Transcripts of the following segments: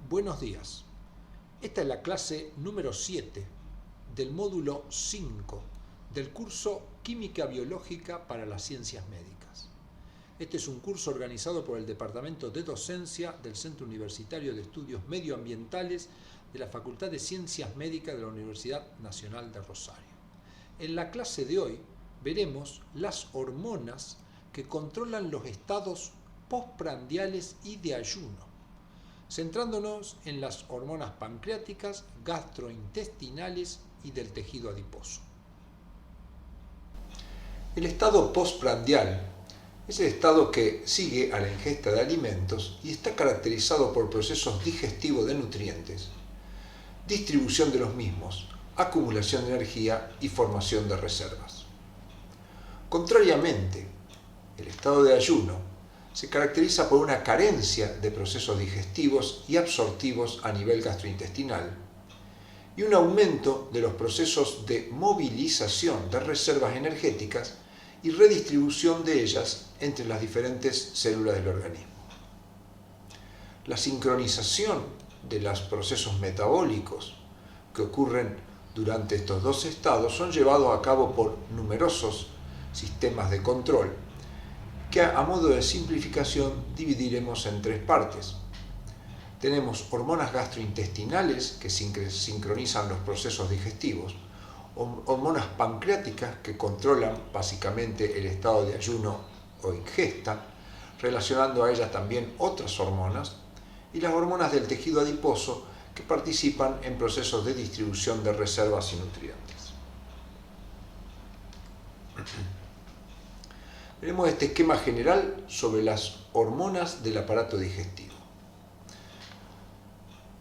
Buenos días. Esta es la clase número 7 del módulo 5 del curso Química Biológica para las Ciencias Médicas. Este es un curso organizado por el Departamento de Docencia del Centro Universitario de Estudios Medioambientales de la Facultad de Ciencias Médicas de la Universidad Nacional de Rosario. En la clase de hoy veremos las hormonas que controlan los estados postprandiales y de ayuno, centrándonos en las hormonas pancreáticas, gastrointestinales y del tejido adiposo. El estado postprandial es el estado que sigue a la ingesta de alimentos y está caracterizado por procesos digestivos de nutrientes, distribución de los mismos, acumulación de energía y formación de reservas. Contrariamente, el estado de ayuno se caracteriza por una carencia de procesos digestivos y absortivos a nivel gastrointestinal y un aumento de los procesos de movilización de reservas energéticas y redistribución de ellas entre las diferentes células del organismo. La sincronización de los procesos metabólicos que ocurren durante estos dos estados son llevados a cabo por numerosos sistemas de control que a modo de simplificación dividiremos en tres partes. Tenemos hormonas gastrointestinales que sincronizan los procesos digestivos, hormonas pancreáticas que controlan básicamente el estado de ayuno o ingesta, relacionando a ellas también otras hormonas, y las hormonas del tejido adiposo que participan en procesos de distribución de reservas y nutrientes. Veremos este esquema general sobre las hormonas del aparato digestivo.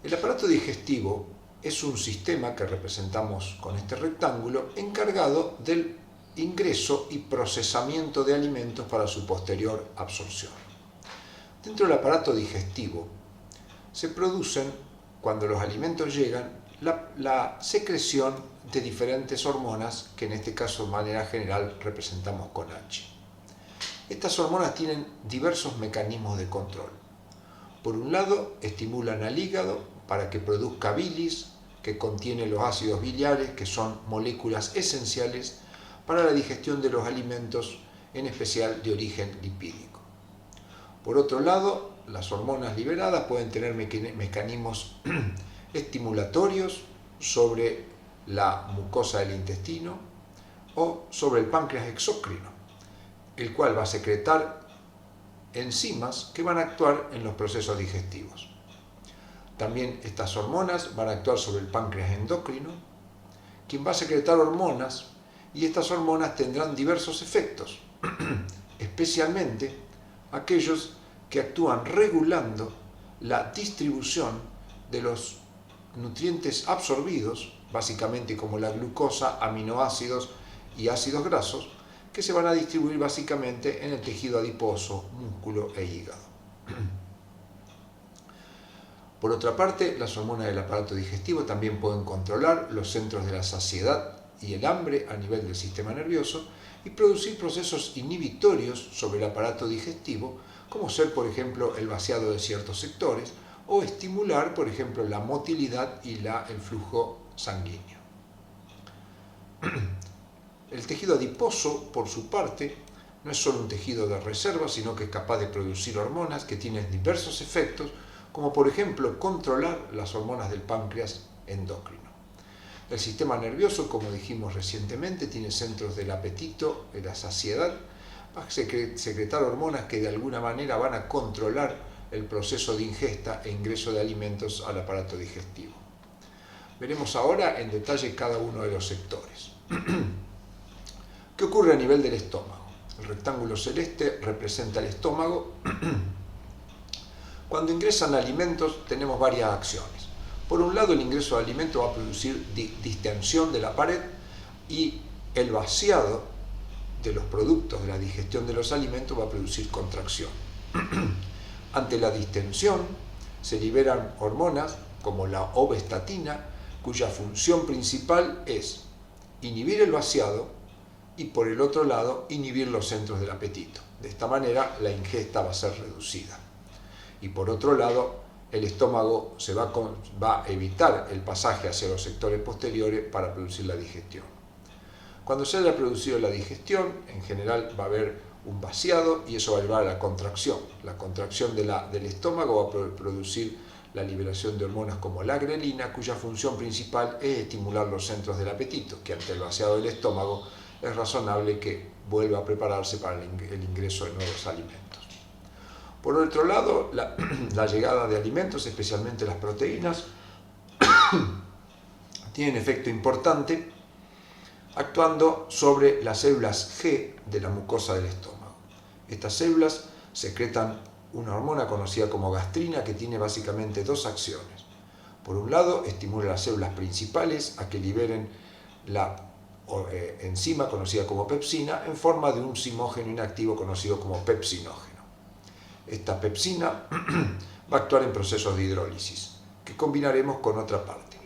El aparato digestivo es un sistema que representamos con este rectángulo encargado del ingreso y procesamiento de alimentos para su posterior absorción. Dentro del aparato digestivo se producen, cuando los alimentos llegan, la secreción de diferentes hormonas que en este caso de manera general representamos con H. Estas hormonas tienen diversos mecanismos de control. Por un lado, estimulan al hígado para que produzca bilis, que contiene los ácidos biliares, que son moléculas esenciales para la digestión de los alimentos, en especial de origen lipídico. Por otro lado, las hormonas liberadas pueden tener mecanismos estimulatorios sobre la mucosa del intestino o sobre el páncreas exócrino, el cual va a secretar enzimas que van a actuar en los procesos digestivos. También estas hormonas van a actuar sobre el páncreas endocrino, quien va a secretar hormonas, y estas hormonas tendrán diversos efectos, especialmente aquellos que actúan regulando la distribución de los nutrientes absorbidos, básicamente como la glucosa, aminoácidos y ácidos grasos, que se van a distribuir básicamente en el tejido adiposo, músculo e hígado. Por otra parte, las hormonas del aparato digestivo también pueden controlar los centros de la saciedad y el hambre a nivel del sistema nervioso y producir procesos inhibitorios sobre el aparato digestivo, como ser, por ejemplo, el vaciado de ciertos sectores o estimular, por ejemplo, la motilidad y el flujo sanguíneo. El tejido adiposo, por su parte, no es solo un tejido de reserva, sino que es capaz de producir hormonas que tienen diversos efectos, como por ejemplo controlar las hormonas del páncreas endocrino. El sistema nervioso, como dijimos recientemente, tiene centros del apetito, de la saciedad, va a secretar hormonas que de alguna manera van a controlar el proceso de ingesta e ingreso de alimentos al aparato digestivo. Veremos ahora en detalle cada uno de los sectores. ¿Qué ocurre a nivel del estómago? El rectángulo celeste representa el estómago. Cuando ingresan alimentos tenemos varias acciones. Por un lado, el ingreso de alimentos va a producir distensión de la pared y el vaciado de los productos de la digestión de los alimentos va a producir contracción. Ante la distensión se liberan hormonas como la hovestatina, cuya función principal es inhibir el vaciado y por el otro lado inhibir los centros del apetito. De esta manera la ingesta va a ser reducida. Y por otro lado, el estómago va a evitar el pasaje hacia los sectores posteriores para producir la digestión. Cuando se haya producido la digestión, en general va a haber un vaciado y eso va a llevar a la contracción. La contracción del estómago va a producir la liberación de hormonas como la grelina, cuya función principal es estimular los centros del apetito, que ante el vaciado del estómago es razonable que vuelva a prepararse para el ingreso de nuevos alimentos. Por otro lado, la llegada de alimentos, especialmente las proteínas, tienen efecto importante actuando sobre las células G de la mucosa del estómago. Estas células secretan una hormona conocida como gastrina que tiene básicamente dos acciones. Por un lado, estimula las células principales a que liberen la enzima conocida como pepsina en forma de un zimógeno inactivo conocido como pepsinógeno. Esta pepsina va a actuar en procesos de hidrólisis, que combinaremos con otra parte.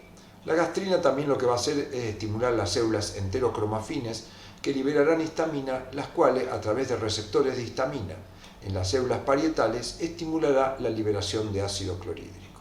La gastrina también lo que va a hacer es estimular las células enterocromafines que liberarán histamina, las cuales, a través de receptores de histamina en las células parietales, estimulará la liberación de ácido clorhídrico.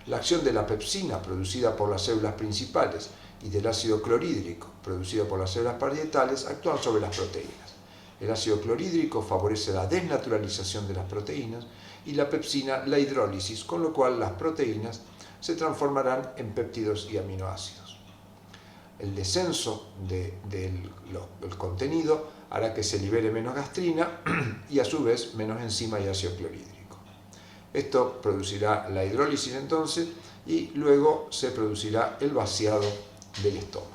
La acción de la pepsina, producida por las células principales, y del ácido clorhídrico, producido por las células parietales, actúan sobre las proteínas. El ácido clorhídrico favorece la desnaturalización de las proteínas y la pepsina la hidrólisis, con lo cual las proteínas se transformarán en péptidos y aminoácidos. El descenso del contenido hará que se libere menos gastrina y a su vez menos enzima y ácido clorhídrico. Esto producirá la hidrólisis entonces y luego se producirá el vaciado del estómago.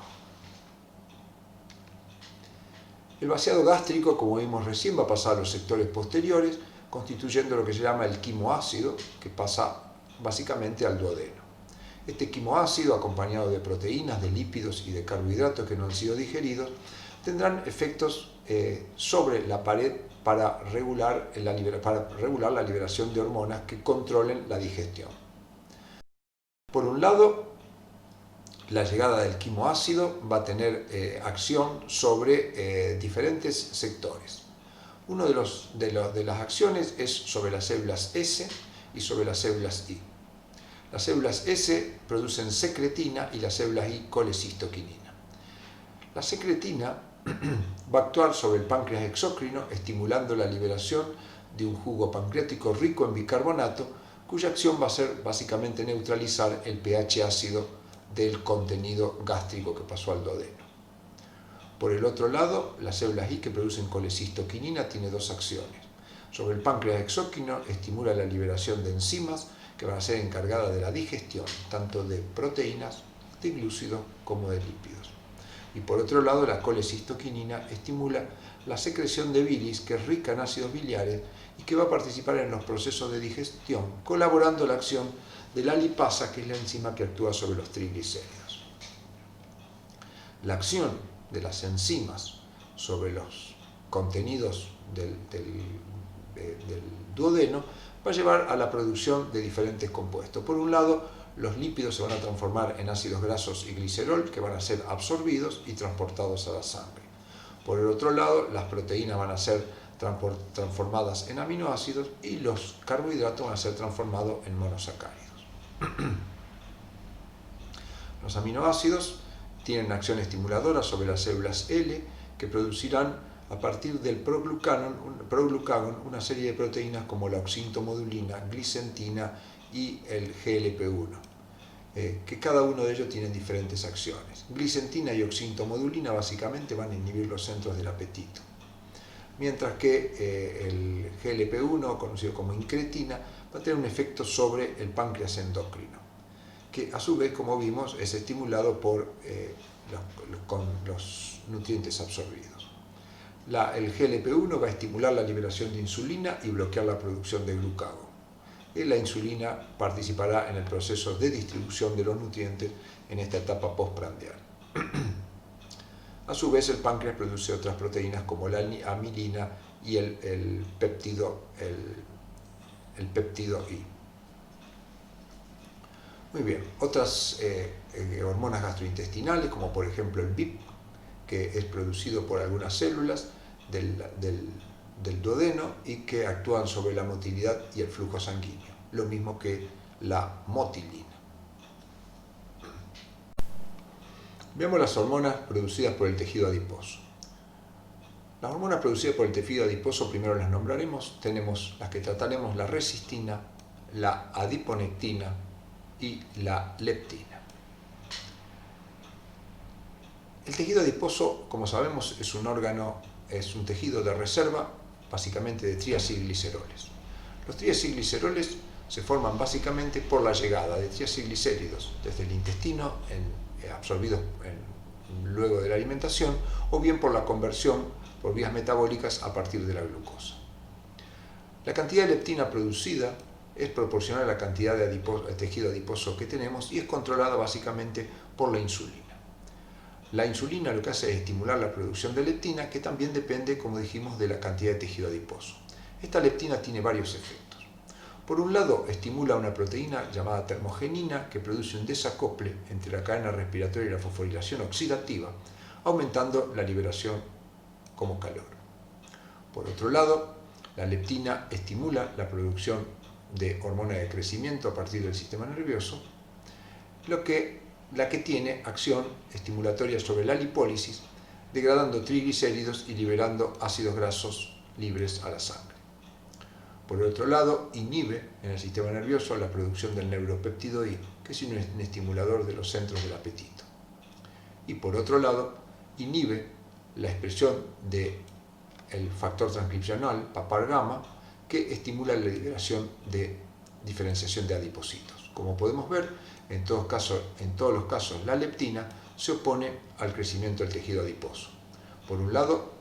El vaciado gástrico, como vimos recién, va a pasar a los sectores posteriores, constituyendo lo que se llama el quimoácido, que pasa básicamente al duodeno. Este quimoácido, acompañado de proteínas, de lípidos y de carbohidratos que no han sido digeridos, tendrán efectos sobre la pared para regular la liberación de hormonas que controlen la digestión. Por un lado, la llegada del quimoácido va a tener acción sobre diferentes sectores. Una de las acciones es sobre las células S y sobre las células I. Las células S producen secretina y las células I colecistoquinina. La secretina va a actuar sobre el páncreas exócrino, estimulando la liberación de un jugo pancreático rico en bicarbonato, cuya acción va a ser básicamente neutralizar el pH ácido del contenido gástrico que pasó al duodeno. Por el otro lado, las células I que producen colecistoquinina tienen dos acciones. Sobre el páncreas exócrino estimula la liberación de enzimas que van a ser encargadas de la digestión, tanto de proteínas, de glúcidos como de lípidos. Y por otro lado, la colecistoquinina estimula la secreción de bilis, que es rica en ácidos biliares y que va a participar en los procesos de digestión, colaborando la acción de la lipasa, que es la enzima que actúa sobre los triglicéridos. La acción de las enzimas sobre los contenidos del duodeno va a llevar a la producción de diferentes compuestos. Por un lado, los lípidos se van a transformar en ácidos grasos y glicerol, que van a ser absorbidos y transportados a la sangre. Por el otro lado, las proteínas van a ser transformadas en aminoácidos y los carbohidratos van a ser transformados en monosacáridos. Los aminoácidos tienen acción estimuladora sobre las células L, que producirán a partir del proglucagón una serie de proteínas como la oxintomodulina, glicentina y el GLP-1, que cada uno de ellos tiene diferentes acciones. Glicentina y oxintomodulina básicamente van a inhibir los centros del apetito, mientras que el GLP-1, conocido como incretina, va a tener un efecto sobre el páncreas endocrino, que a su vez, como vimos, es estimulado por con los nutrientes absorbidos. El GLP-1 va a estimular la liberación de insulina y bloquear la producción de glucagón. La insulina participará en el proceso de distribución de los nutrientes en esta etapa postprandial. A su vez, el páncreas produce otras proteínas como la amilina y el péptido I. Muy bien, otras hormonas gastrointestinales, como por ejemplo el BIP, que es producido por algunas células del duodeno y que actúan sobre la motilidad y el flujo sanguíneo, lo mismo que la motilina. Veamos las hormonas producidas por el tejido adiposo. Las hormonas producidas por el tejido adiposo, primero las nombraremos. Tenemos las que trataremos: la resistina, la adiponectina y la leptina. El tejido adiposo, como sabemos, es un tejido de reserva, básicamente de triacilgliceroles. Los triacilgliceroles se forman básicamente por la llegada de triacilglicéridos desde el intestino, absorbidos luego de la alimentación, o bien por la conversión por vías metabólicas a partir de la glucosa. La cantidad de leptina producida es proporcional a la cantidad de tejido adiposo que tenemos y es controlada básicamente por la insulina. La insulina lo que hace es estimular la producción de leptina, que también depende, como dijimos, de la cantidad de tejido adiposo. Esta leptina tiene varios efectos. Por un lado, estimula una proteína llamada termogenina que produce un desacople entre la cadena respiratoria y la fosforilación oxidativa, aumentando la liberación como calor. Por otro lado, la leptina estimula la producción de hormona de crecimiento a partir del sistema nervioso, la que tiene acción estimulatoria sobre la lipólisis, degradando triglicéridos y liberando ácidos grasos libres a la sangre. Por otro lado, inhibe en el sistema nervioso la producción del neuropéptido I, que es un estimulador de los centros del apetito. Y por otro lado, inhibe la expresión del factor transcripcional, papar gamma, que estimula la liberación de diferenciación de adipocitos. Como podemos ver, en todos los casos, la leptina se opone al crecimiento del tejido adiposo. Por un lado,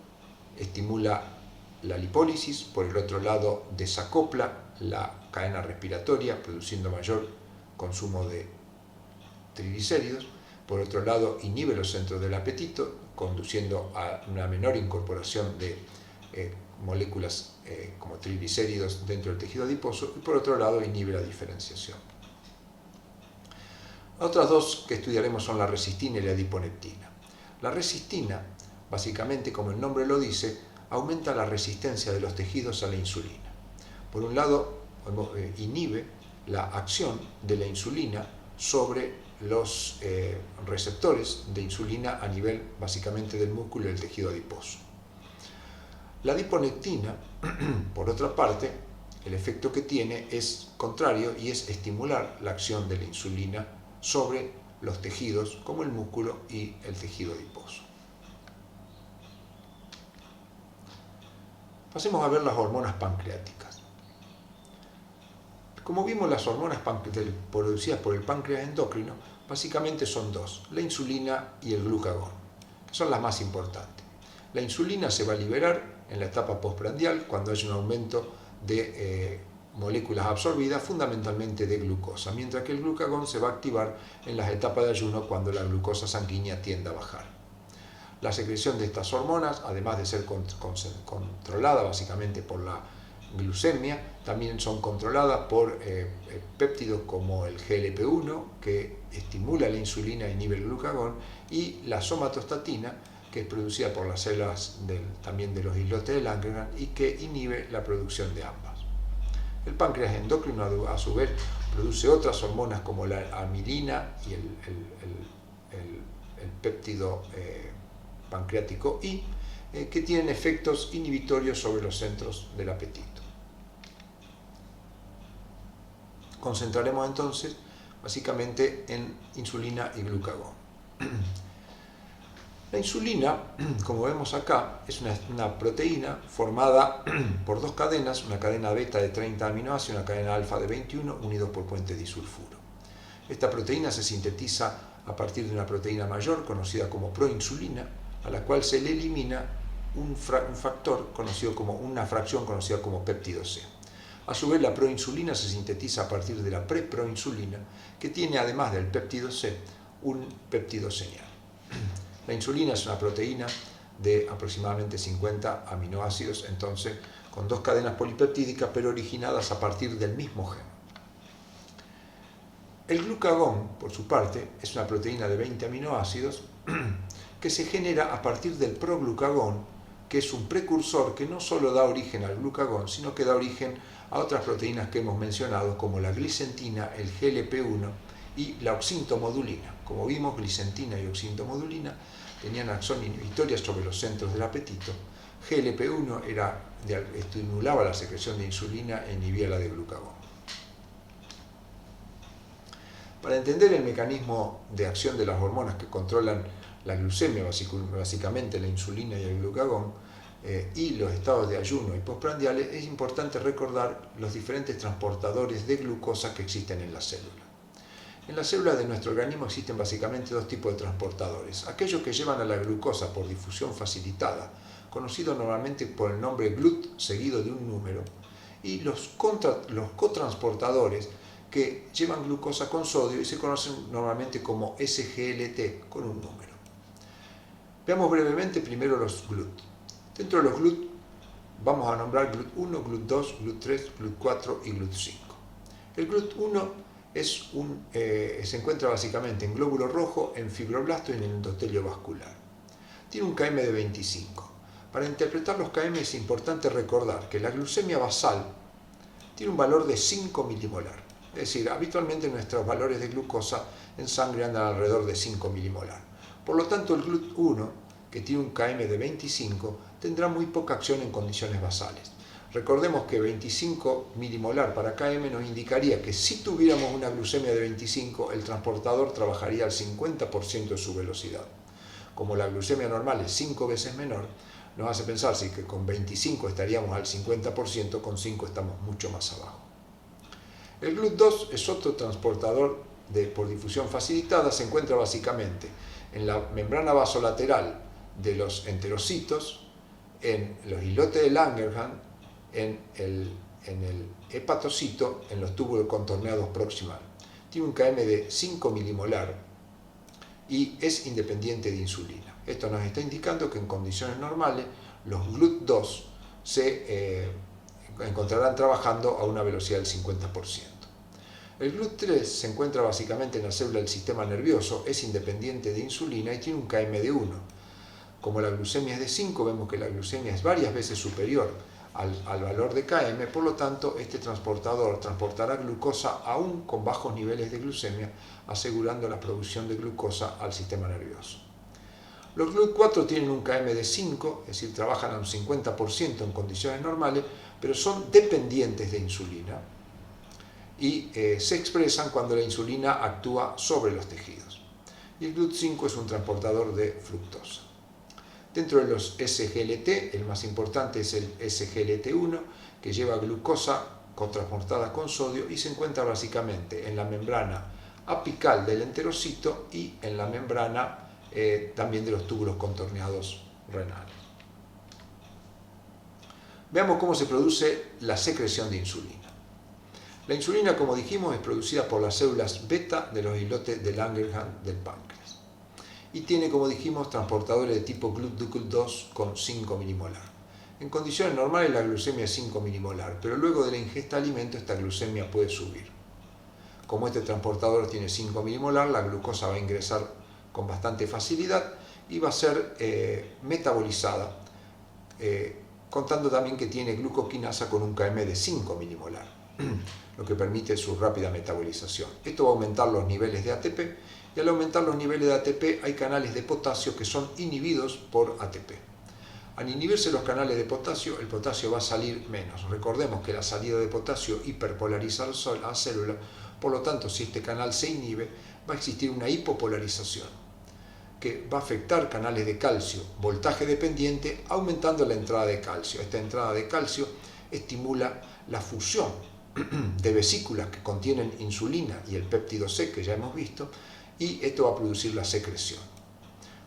estimula la lipólisis, por el otro lado, desacopla la cadena respiratoria, produciendo mayor consumo de triglicéridos. Por otro lado, inhibe los centros del apetito, conduciendo a una menor incorporación de moléculas como triglicéridos dentro del tejido adiposo, y por otro lado, inhibe la diferenciación. Otras dos que estudiaremos son la resistina y la adiponectina. La resistina, básicamente, como el nombre lo dice, aumenta la resistencia de los tejidos a la insulina. Por un lado, inhibe la acción de la insulina sobre los receptores de insulina a nivel básicamente del músculo y del tejido adiposo. La adiponectina, por otra parte, el efecto que tiene es contrario y es estimular la acción de la insulina sobre los tejidos como el músculo y el tejido adiposo. Pasemos a ver las hormonas pancreáticas. Como vimos, las hormonas producidas por el páncreas endocrino básicamente son dos: la insulina y el glucagón, que son las más importantes. La insulina se va a liberar en la etapa postprandial, cuando hay un aumento de moléculas absorbidas, fundamentalmente de glucosa, mientras que el glucagón se va a activar en las etapas de ayuno, cuando la glucosa sanguínea tiende a bajar. La secreción de estas hormonas, además de ser controlada básicamente por la glucemia, también son controladas por péptidos como el GLP-1, que estimula la insulina e inhibe el glucagón, y la somatostatina, que es producida por las células también de los islotes de Langerhans y que inhibe la producción de ambas. El páncreas endocrino, a su vez, produce otras hormonas como la amilina y el péptido pancreático I, que tienen efectos inhibitorios sobre los centros del apetito. Concentraremos entonces básicamente en insulina y glucagón. La insulina, como vemos acá, es una proteína formada por dos cadenas, una cadena beta de 30 aminoácidos y una cadena alfa de 21, unidos por puentes disulfuro. Esta proteína se sintetiza a partir de una proteína mayor conocida como proinsulina, a la cual se le elimina una fracción conocida como péptido C. A su vez, la proinsulina se sintetiza a partir de la preproinsulina, que tiene, además del péptido C, un péptido señal. La insulina es una proteína de aproximadamente 50 aminoácidos, entonces, con dos cadenas polipeptídicas, pero originadas a partir del mismo gen. El glucagón, por su parte, es una proteína de 20 aminoácidos que se genera a partir del proglucagón, que es un precursor que no solo da origen al glucagón, sino que da origen a otras proteínas que hemos mencionado como la glicentina, el GLP-1 y la oxintomodulina. Como vimos, glicentina y oxintomodulina tenían acción inhibitoria sobre los centros del apetito. GLP-1 estimulaba la secreción de insulina e inhibía la de glucagón. Para entender el mecanismo de acción de las hormonas que controlan la glucemia, básicamente la insulina y el glucagón, y los estados de ayuno y postprandiales, es importante recordar los diferentes transportadores de glucosa que existen en la célula. En las células de nuestro organismo existen básicamente dos tipos de transportadores: aquellos que llevan a la glucosa por difusión facilitada, conocido normalmente por el nombre GLUT seguido de un número, y los cotransportadores que llevan glucosa con sodio y se conocen normalmente como SGLT con un número. Veamos brevemente primero los GLUT. Dentro de los GLUT vamos a nombrar GLUT1, GLUT2, GLUT3, GLUT4 y GLUT5. El GLUT1 se encuentra básicamente en glóbulo rojo, en fibroblasto y en el endotelio vascular. Tiene un km de 25. Para interpretar los km es importante recordar que la glucemia basal tiene un valor de 5 milimolar. Es decir, habitualmente nuestros valores de glucosa en sangre andan alrededor de 5 milimolar. Por lo tanto, el GLUT1, que tiene un km de 25, tendrá muy poca acción en condiciones basales. Recordemos que 25 milimolar para km nos indicaría que si tuviéramos una glucemia de 25, el transportador trabajaría al 50% de su velocidad. Como la glucemia normal es 5 veces menor, nos hace pensar que con 25 estaríamos al 50%, con 5 estamos mucho más abajo. El GLUT2 es otro transportador por difusión facilitada, se encuentra básicamente en la membrana vasolateral de los enterocitos, en los islotes de Langerhans, en el hepatocito, en los túbulos contorneados proximal. Tiene un km de 5 milimolar y es independiente de insulina. Esto nos está indicando que en condiciones normales los GLUT2 se encontrarán trabajando a una velocidad del 50%. El GLUT3 se encuentra básicamente en la célula del sistema nervioso, es independiente de insulina y tiene un km de 1. Como la glucemia es de 5, vemos que la glucemia es varias veces superior al valor de km, por lo tanto este transportador transportará glucosa aún con bajos niveles de glucemia, asegurando la producción de glucosa al sistema nervioso. Los GLUT4 tienen un km de 5, es decir, trabajan a un 50% en condiciones normales, pero son dependientes de insulina y se expresan cuando la insulina actúa sobre los tejidos. Y el GLUT5 es un transportador de fructosa. Dentro de los SGLT, el más importante es el SGLT1, que lleva glucosa cotransportada con sodio y se encuentra básicamente en la membrana apical del enterocito y en la membrana también de los túbulos contorneados renales. Veamos cómo se produce la secreción de insulina. La insulina, como dijimos, es producida por las células beta de los islotes de Langerhans del páncreas y tiene, como dijimos, transportadores de tipo GLUT2 con 5 milimolar. En condiciones normales la glucemia es 5 milimolar, pero luego de la ingesta de alimentos esta glucemia puede subir. Como este transportador tiene 5 milimolar, la glucosa va a ingresar con bastante facilidad y va a ser metabolizada, contando también que tiene glucoquinasa con un km de 5 milimolar, lo que permite su rápida metabolización. Esto va a aumentar los niveles de ATP y al aumentar los niveles de ATP hay canales de potasio que son inhibidos por ATP. Al inhibirse los canales de potasio, el potasio va a salir menos. Recordemos que la salida de potasio hiperpolariza a la célula, por lo tanto, si este canal se inhibe, va a existir una hipopolarización que va a afectar canales de calcio, voltaje dependiente, aumentando la entrada de calcio. Esta entrada de calcio estimula la fusión de vesículas que contienen insulina y el péptido C, que ya hemos visto, y esto va a producir la secreción.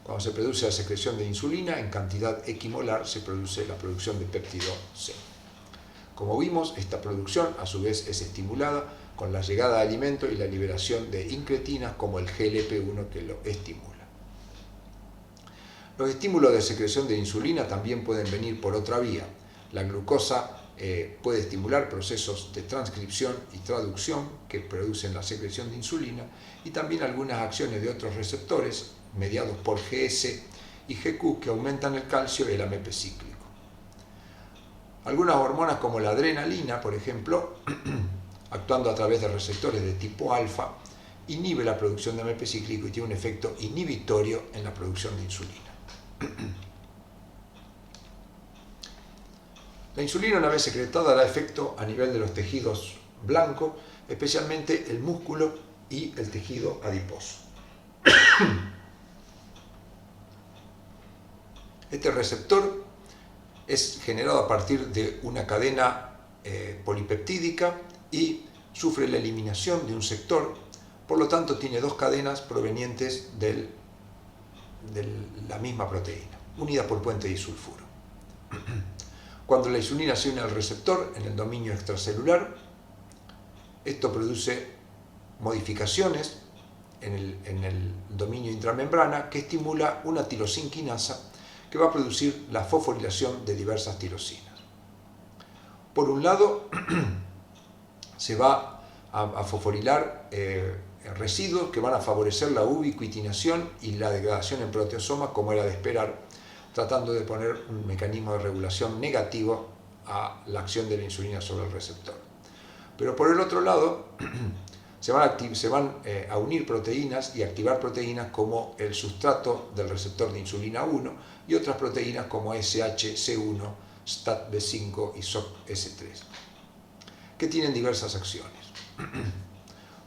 Cuando se produce la secreción de insulina en cantidad equimolar, se produce la producción de péptido C. Como vimos, esta producción a su vez es estimulada con la llegada de alimentos y la liberación de incretinas como el GLP-1 que lo estimula. Los estímulos de secreción de insulina también pueden venir por otra vía. La glucosa puede estimular procesos de transcripción y traducción que producen la secreción de insulina y también algunas acciones de otros receptores mediados por GS y GQ que aumentan el calcio y el AMP cíclico. Algunas hormonas como la adrenalina, por ejemplo, actuando a través de receptores de tipo alfa, inhibe la producción de AMP cíclico y tiene un efecto inhibitorio en la producción de insulina. La insulina, una vez secretada, da efecto a nivel de los tejidos blancos, especialmente el músculo y el tejido adiposo. Este receptor es generado a partir de una cadena polipeptídica y sufre la eliminación de un sector, por lo tanto tiene dos cadenas provenientes de la misma proteína, unidas por puente disulfuro. Cuando la insulina se une al receptor en el dominio extracelular, esto produce modificaciones en el dominio intramembrana que estimula una tirosinquinasa que va a producir la fosforilación de diversas tirosinas. Por un lado, se va a fosforilar residuos que van a favorecer la ubiquitinación y la degradación en proteosomas, como era de esperar, tratando de poner un mecanismo de regulación negativo a la acción de la insulina sobre el receptor. Pero por el otro lado, se van a unir proteínas y activar proteínas como el sustrato del receptor de insulina 1 y otras proteínas como SHC1, STATB5 y SOCS3, que tienen diversas acciones.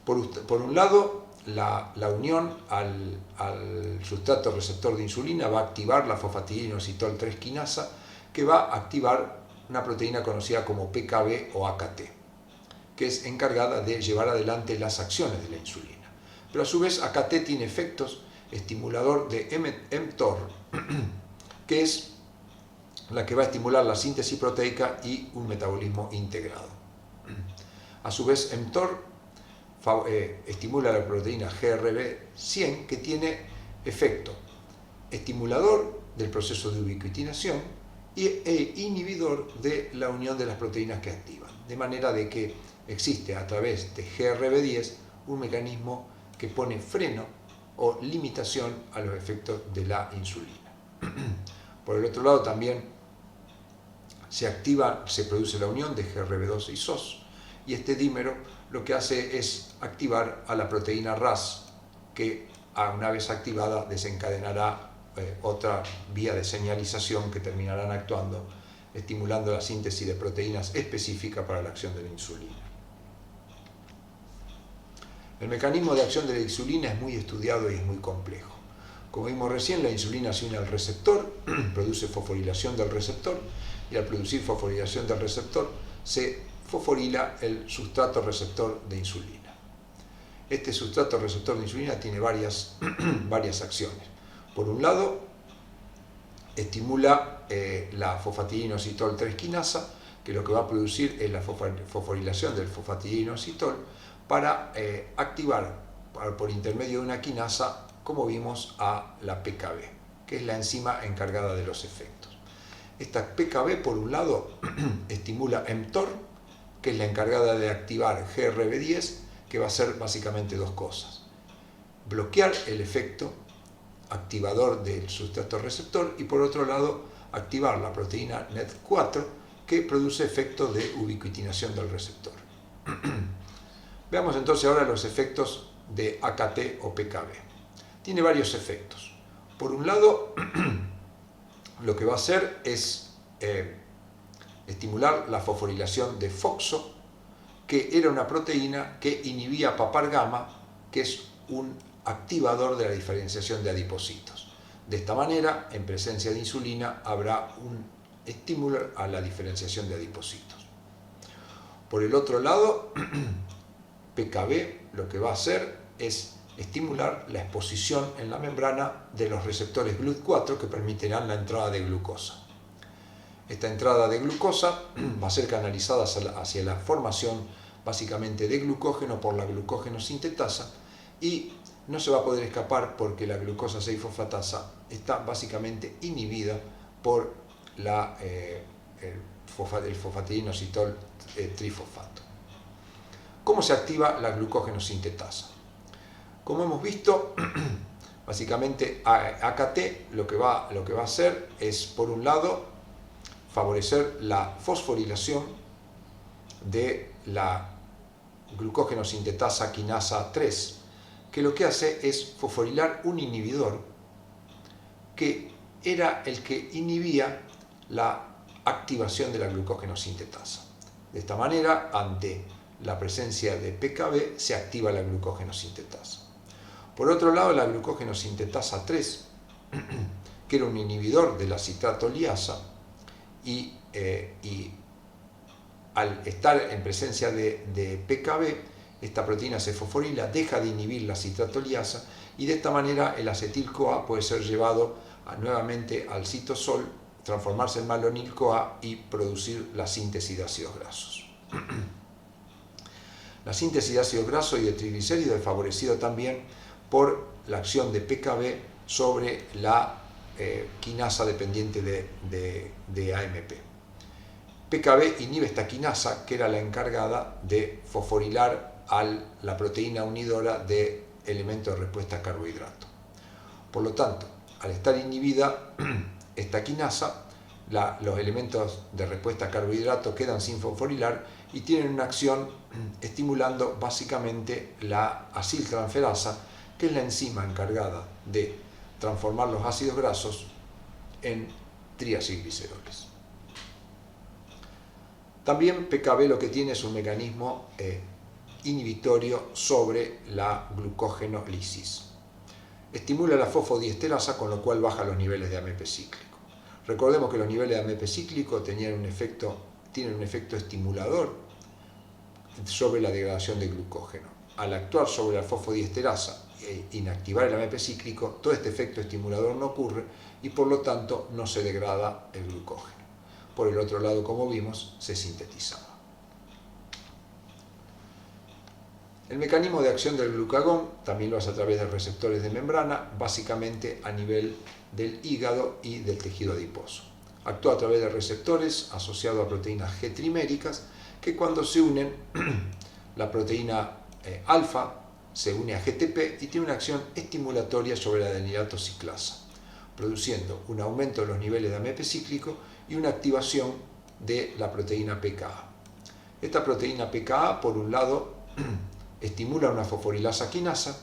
Por un lado, la unión al sustrato receptor de insulina va a activar la fosfatidinoinositol 3 quinasa, que va a activar una proteína conocida como PKB o AKT, que es encargada de llevar adelante las acciones de la insulina. Pero a su vez AKT tiene efectos estimulador de mTOR, que es la que va a estimular la síntesis proteica y un metabolismo integrado. A su vez mTOR estimula la proteína GRB100, que tiene efecto estimulador del proceso de ubiquitinación e inhibidor de la unión de las proteínas que activan, de manera de que existe a través de GRB10 un mecanismo que pone freno o limitación a los efectos de la insulina. Por el otro lado también se produce la unión de GRB2 y SOS, y este dímero lo que hace es activar a la proteína RAS, que una vez activada desencadenará otra vía de señalización que terminarán actuando, estimulando la síntesis de proteínas específicas para la acción de la insulina. El mecanismo de acción de la insulina es muy estudiado y es muy complejo. Como vimos recién, la insulina se une al receptor, produce fosforilación del receptor, y al producir fosforilación del receptor se fosforila el sustrato receptor de insulina. Este sustrato receptor de insulina tiene varias acciones. Por un lado, estimula la fosfatidinoinositol 3 quinasa, que lo que va a producir es la fosforilación del fosfatidinoinositol para activar por intermedio de una quinasa, como vimos, a la PKB, que es la enzima encargada de los efectos. Esta PKB, por un lado, estimula mTOR, que es la encargada de activar GRB10, que va a hacer básicamente dos cosas: bloquear el efecto activador del sustrato receptor y, por otro lado, activar la proteína NET4, que produce efecto de ubiquitinación del receptor. Veamos entonces ahora los efectos de AKT o PKB. Tiene varios efectos. Por un lado, lo que va a hacer es estimular la fosforilación de FOXO, que era una proteína que inhibía papar gamma, que es un activador de la diferenciación de adipocitos. De esta manera, en presencia de insulina, habrá un estímulo a la diferenciación de adipocitos. Por el otro lado, PKB lo que va a hacer es estimular la exposición en la membrana de los receptores GLUT4 que permitirán la entrada de glucosa. Esta entrada de glucosa va a ser canalizada hacia la formación básicamente de glucógeno por la glucógeno sintetasa, y no se va a poder escapar porque la glucosa 6-fosfatasa está básicamente inhibida por el fosfatidinoinositol trifosfato. ¿Cómo se activa la glucógeno sintetasa? Como hemos visto, básicamente AKT lo que va a hacer es, por un lado, favorecer la fosforilación de la glucógeno sintetasa quinasa 3, que lo que hace es fosforilar un inhibidor que era el que inhibía la activación de la glucógeno sintetasa. De esta manera, ante la presencia de PKB, se activa la glucógeno sintetasa. Por otro lado, la glucógeno sintetasa 3, que era un inhibidor de la citratoliasa, y al estar en presencia de PKB, esta proteína se fosforila, deja de inhibir la citratoliasa, y de esta manera el acetil-CoA puede ser llevado nuevamente al citosol, transformarse en malonil-CoA y producir la síntesis de ácidos grasos. La síntesis de ácidos grasos y de triglicéridos es favorecido también por la acción de PKB sobre la quinasa dependiente de AMP. PKB inhibe esta quinasa, que era la encargada de fosforilar a la proteína unidora de elementos de respuesta a carbohidrato. Por lo tanto, al estar inhibida esta quinasa, los elementos de respuesta a carbohidrato quedan sin fosforilar y tienen una acción estimulando básicamente la aciltransferasa, que es la enzima encargada de transformar los ácidos grasos en triacilgliceroles. También PKB lo que tiene es un mecanismo inhibitorio sobre la glucógenolisis. Estimula la fosfodiesterasa, con lo cual baja los niveles de AMP cíclico. Recordemos que los niveles de AMP cíclico tienen un efecto estimulador sobre la degradación de glucógeno. Al actuar sobre la fosfodiesterasa e inactivar el AMP cíclico, todo este efecto estimulador no ocurre y por lo tanto no se degrada el glucógeno. Por el otro lado, como vimos, se sintetizaba. El mecanismo de acción del glucagón también lo hace a través de receptores de membrana, básicamente a nivel del hígado y del tejido adiposo. Actúa a través de receptores asociados a proteínas G triméricas, que cuando se unen, la proteína alfa se une a GTP y tiene una acción estimulatoria sobre la adenilato ciclasa, produciendo un aumento de los niveles de AMP cíclico y una activación de la proteína PKA. Esta proteína PKA, por un lado, estimula una fosforilasa quinasa,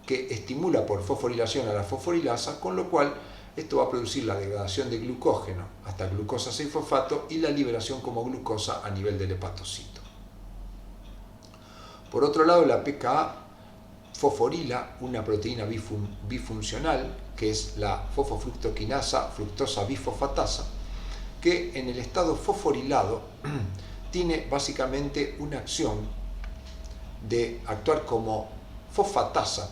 que estimula por fosforilación a la fosforilasa, con lo cual esto va a producir la degradación de glucógeno hasta glucosa 6-fosfato y la liberación como glucosa a nivel del hepatocito. Por otro lado, la PKA fosforila una proteína bifuncional, que es la fosfofructoquinasa fructosa bifosfatasa, que en el estado fosforilado tiene básicamente una acción de actuar como fosfatasa,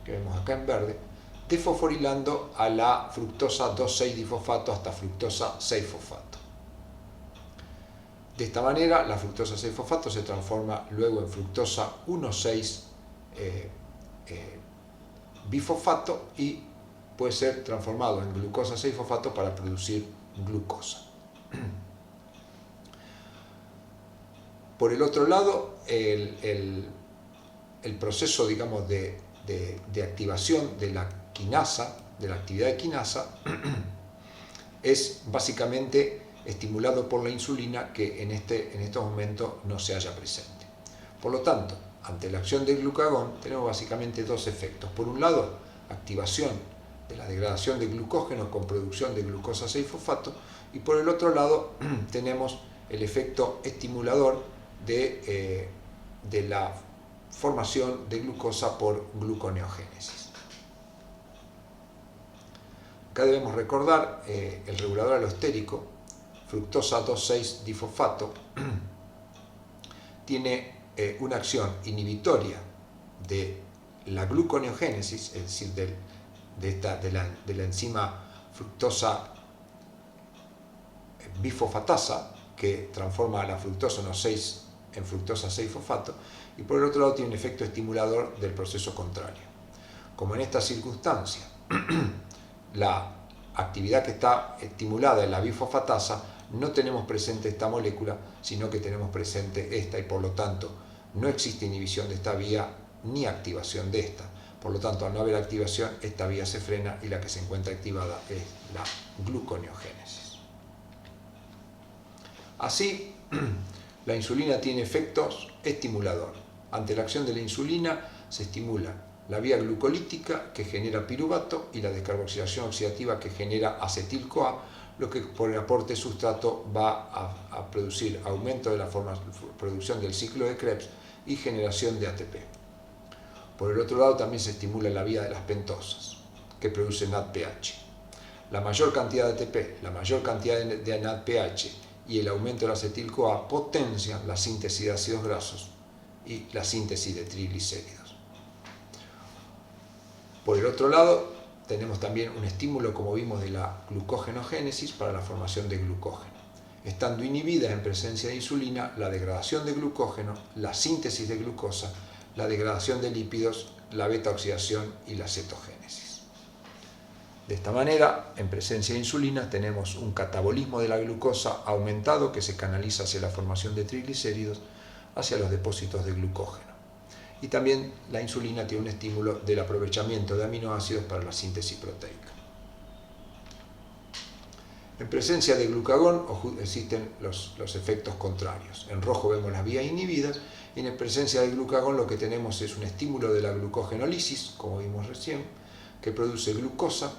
que vemos acá en verde, desfosforilando a la fructosa 2,6-difosfato hasta fructosa 6-fosfato. De esta manera, la fructosa 6-fosfato se transforma luego en fructosa 1,6-bifosfato y puede ser transformado en glucosa 6-fosfato para producir glucosa. Por el otro lado, el proceso, digamos, de activación de la quinasa, de la actividad de quinasa, es básicamente estimulado por la insulina, que en estos momentos no se halla presente. Por lo tanto, ante la acción del glucagón tenemos básicamente dos efectos. Por un lado, activación de la degradación de glucógeno con producción de glucosa 6-fosfato, y por el otro lado tenemos el efecto estimulador de la formación de glucosa por gluconeogénesis. Acá debemos recordar el regulador alostérico, fructosa 2,6-difosfato, tiene una acción inhibitoria de la gluconeogénesis, es decir, de la enzima fructosa bifosfatasa, que transforma a la fructosa 1,6 en fructosa 6-fosfato, y por el otro lado tiene un efecto estimulador del proceso contrario. Como en esta circunstancia la actividad que está estimulada en la bifosfatasa, no tenemos presente esta molécula, sino que tenemos presente esta, y por lo tanto no existe inhibición de esta vía ni activación de esta. Por lo tanto, al no haber activación, esta vía se frena y la que se encuentra activada es la gluconeogénesis. Así, la insulina tiene efectos estimulador. Ante la acción de la insulina se estimula la vía glucolítica, que genera piruvato, y la descarboxilación oxidativa, que genera acetil-CoA, lo que por el aporte de sustrato va a producir aumento de la producción del ciclo de Krebs y generación de ATP. Por el otro lado, también se estimula la vía de las pentosas, que producen NADPH. La mayor cantidad de ATP, la mayor cantidad de NADPH y el aumento del acetil-CoA potencian la síntesis de ácidos grasos y la síntesis de triglicéridos. Por el otro lado, tenemos también un estímulo, como vimos, de la glucógenogénesis para la formación de glucógeno. Estando inhibida en presencia de insulina, la degradación de glucógeno, la síntesis de glucosa, la degradación de lípidos, la beta-oxidación y la cetogénesis. De esta manera, en presencia de insulina, tenemos un catabolismo de la glucosa aumentado que se canaliza hacia la formación de triglicéridos, hacia los depósitos de glucógeno. Y también la insulina tiene un estímulo del aprovechamiento de aminoácidos para la síntesis proteica. En presencia de glucagón existen los efectos contrarios. En rojo vemos las vías inhibidas y en presencia de glucagón lo que tenemos es un estímulo de la glucogenólisis, como vimos recién, que produce glucosa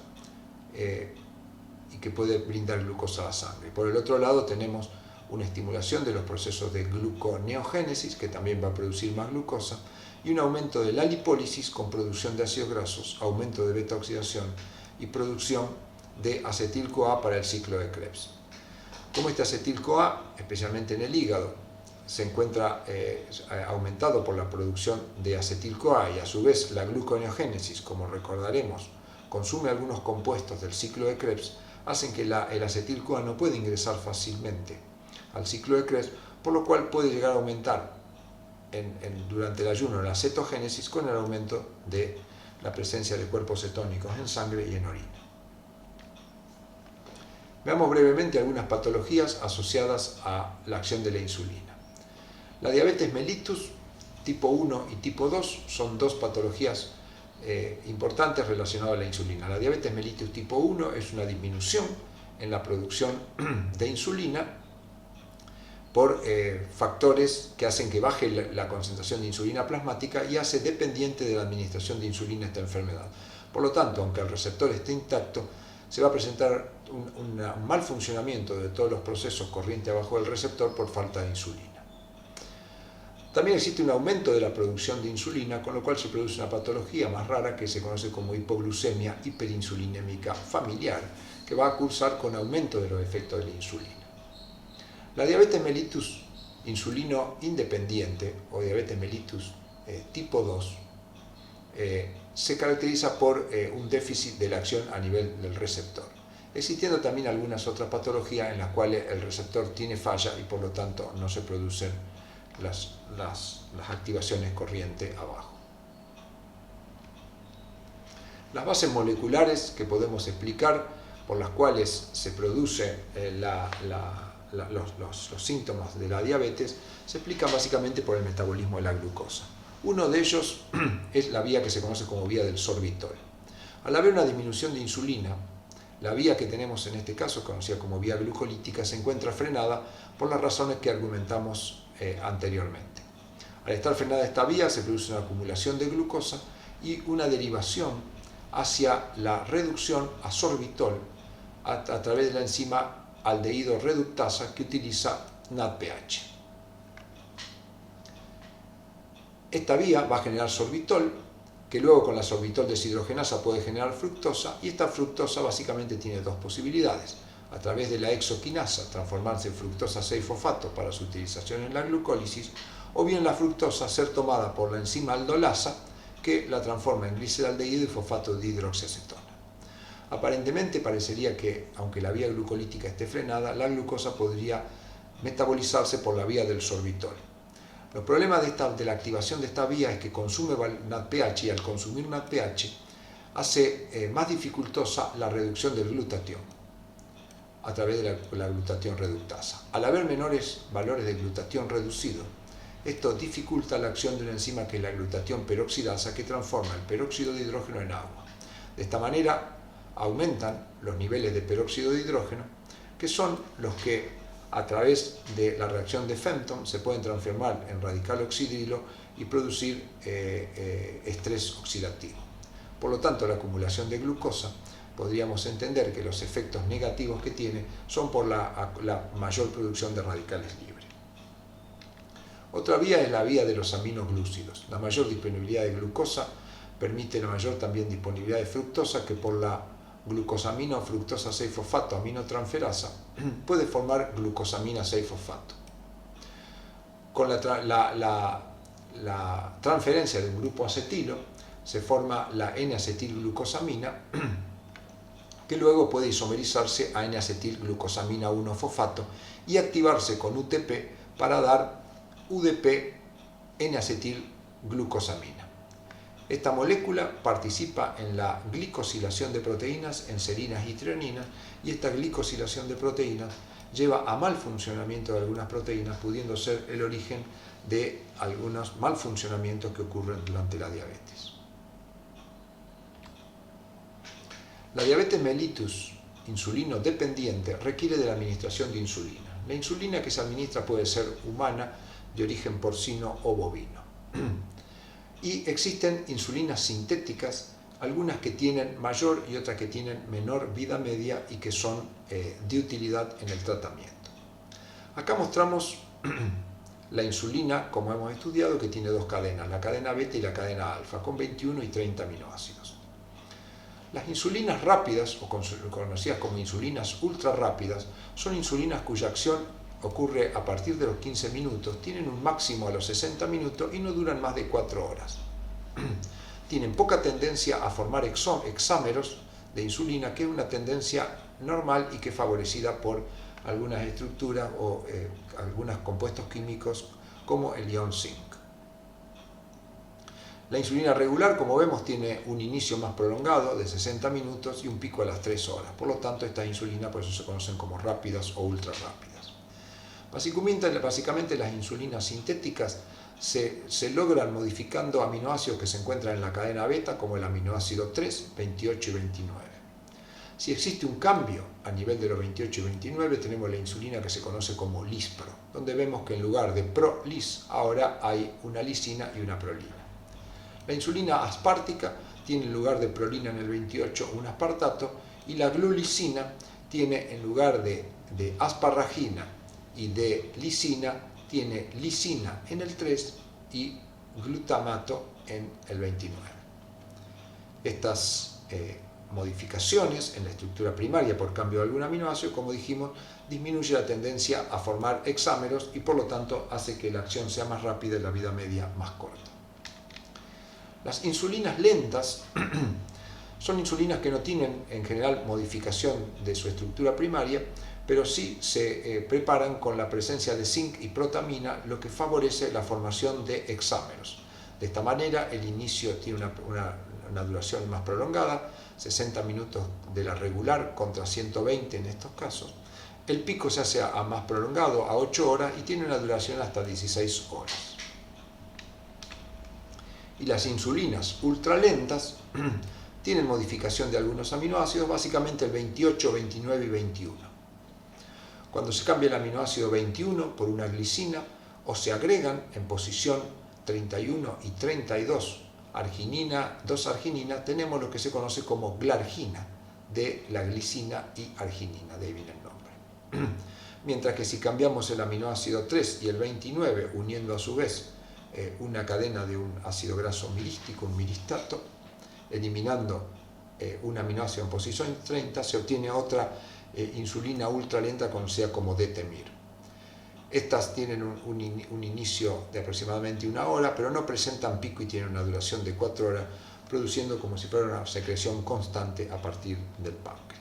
y que puede brindar glucosa a la sangre. Por el otro lado tenemos una estimulación de los procesos de gluconeogénesis, que también va a producir más glucosa, y un aumento de la lipólisis con producción de ácidos grasos, aumento de beta-oxidación y producción de acetil-CoA para el ciclo de Krebs. Como este acetil-CoA, especialmente en el hígado, se encuentra aumentado por la producción de acetil-CoA y a su vez la gluconeogénesis, como recordaremos, consume algunos compuestos del ciclo de Krebs, hacen que el acetil-CoA no puede ingresar fácilmente al ciclo de Krebs, por lo cual puede llegar a aumentar durante el ayuno la cetogénesis con el aumento de la presencia de cuerpos cetónicos en sangre y en orina. Veamos brevemente algunas patologías asociadas a la acción de la insulina. La diabetes mellitus tipo 1 y tipo 2 son dos patologías importantes relacionadas a la insulina. La diabetes mellitus tipo 1 es una disminución en la producción de insulina por factores que hacen que baje la concentración de insulina plasmática y hace dependiente de la administración de insulina esta enfermedad. Por lo tanto, aunque el receptor esté intacto, se va a presentar un mal funcionamiento de todos los procesos corriente abajo del receptor por falta de insulina. También existe un aumento de la producción de insulina, con lo cual se produce una patología más rara que se conoce como hipoglucemia hiperinsulinémica familiar, que va a cursar con aumento de los efectos de la insulina. La diabetes mellitus insulino independiente o diabetes mellitus tipo 2 se caracteriza por un déficit de la acción a nivel del receptor, existiendo también algunas otras patologías en las cuales el receptor tiene falla y por lo tanto no se producen las activaciones corriente abajo. Las bases moleculares que podemos explicar por las cuales se produce los síntomas de la diabetes se explican básicamente por el metabolismo de la glucosa. Uno de ellos es la vía que se conoce como vía del sorbitol. Al haber una disminución de insulina, la vía que tenemos en este caso, conocida como vía glucolítica, se encuentra frenada por las razones que argumentamos anteriormente. Al estar frenada esta vía se produce una acumulación de glucosa y una derivación hacia la reducción a sorbitol a través de la enzima aldehído reductasa que utiliza NADPH. Esta vía va a generar sorbitol, que luego con la sorbitol deshidrogenasa puede generar fructosa, y esta fructosa básicamente tiene dos posibilidades: a través de la exoquinasa transformarse en fructosa 6-fosfato para su utilización en la glucólisis, o bien la fructosa ser tomada por la enzima aldolasa que la transforma en gliceraldehído y fosfato de hidroxiacetona. Aparentemente parecería que, aunque la vía glucolítica esté frenada, la glucosa podría metabolizarse por la vía del sorbitol. Los problemas de la activación de esta vía es que consume NADPH y al consumir NADPH hace más dificultosa la reducción del glutatión a través de la glutatión reductasa. Al haber menores valores de glutatión reducido, esto dificulta la acción de una enzima que es la glutatión peroxidasa, que transforma el peróxido de hidrógeno en agua. De esta manera aumentan los niveles de peróxido de hidrógeno, que son los que a través de la reacción de Fenton se pueden transformar en radical oxidrilo y producir estrés oxidativo. Por lo tanto, la acumulación de glucosa podríamos entender que los efectos negativos que tiene son por la mayor producción de radicales libres. Otra vía es la vía de los aminoglúcidos. La mayor disponibilidad de glucosa permite la mayor también disponibilidad de fructosa, que por la glucosamina o fructosa 6-fosfato aminotransferasa puede formar glucosamina 6-fosfato. Con la transferencia de un grupo acetilo se forma la N-acetilglucosamina, que luego puede isomerizarse a N-acetilglucosamina 1-fosfato y activarse con UTP para dar UDP N-acetilglucosamina. Esta molécula participa en la glicosilación de proteínas en serinas y trioninas, y esta glicosilación de proteínas lleva a mal funcionamiento de algunas proteínas, pudiendo ser el origen de algunos mal funcionamientos que ocurren durante la diabetes. La diabetes mellitus insulino dependiente requiere de la administración de insulina. La insulina que se administra puede ser humana, de origen porcino o bovino. Y existen insulinas sintéticas, algunas que tienen mayor y otras que tienen menor vida media y que son de utilidad en el tratamiento. Acá mostramos la insulina, como hemos estudiado, que tiene dos cadenas, la cadena beta y la cadena alfa, con 21 y 30 aminoácidos. Las insulinas rápidas, o conocidas como insulinas ultra rápidas, son insulinas cuya acción ocurre a partir de los 15 minutos, tienen un máximo a los 60 minutos y no duran más de 4 horas. Tienen poca tendencia a formar hexámeros de insulina, que es una tendencia normal y que es favorecida por algunas estructuras o algunos compuestos químicos como el ion zinc. La insulina regular, como vemos, tiene un inicio más prolongado de 60 minutos y un pico a las 3 horas. Por lo tanto, estas insulinas por eso se conocen como rápidas o ultra rápidas. Básicamente las insulinas sintéticas se logran modificando aminoácidos que se encuentran en la cadena beta, como el aminoácido 3, 28 y 29. Si existe un cambio a nivel de los 28 y 29, tenemos la insulina que se conoce como lispro, donde vemos que en lugar de prolis ahora hay una lisina y una prolina. La insulina aspartica tiene en lugar de prolina en el 28 un aspartato, y la glulicina tiene en lugar de asparragina y de lisina, tiene lisina en el 3 y glutamato en el 29. Estas modificaciones en la estructura primaria por cambio de algún aminoácido, como dijimos, disminuye la tendencia a formar hexámeros y por lo tanto hace que la acción sea más rápida y la vida media más corta. Las insulinas lentas son insulinas que no tienen en general modificación de su estructura primaria, pero sí se preparan con la presencia de zinc y protamina, lo que favorece la formación de hexámeros. De esta manera, el inicio tiene una duración más prolongada, 60 minutos de la regular contra 120 en estos casos. El pico se hace a más prolongado, a 8 horas, y tiene una duración hasta 16 horas. Y las insulinas ultralentas tienen modificación de algunos aminoácidos, básicamente el 28, 29 y 21. Cuando se cambia el aminoácido 21 por una glicina, o se agregan en posición 31 y 32 arginina, 2-arginina, tenemos lo que se conoce como glargina de la glicina y arginina, de ahí viene el nombre. Mientras que si cambiamos el aminoácido 3 y el 29, uniendo a su vez una cadena de un ácido graso mirístico, un miristato, eliminando un aminoácido en posición 30, se obtiene otra insulina ultralenta conocida como detemir. Estas tienen un inicio de aproximadamente 1 hora, pero no presentan pico y tienen una duración de 4 horas, produciendo como si fuera una secreción constante a partir del páncreas.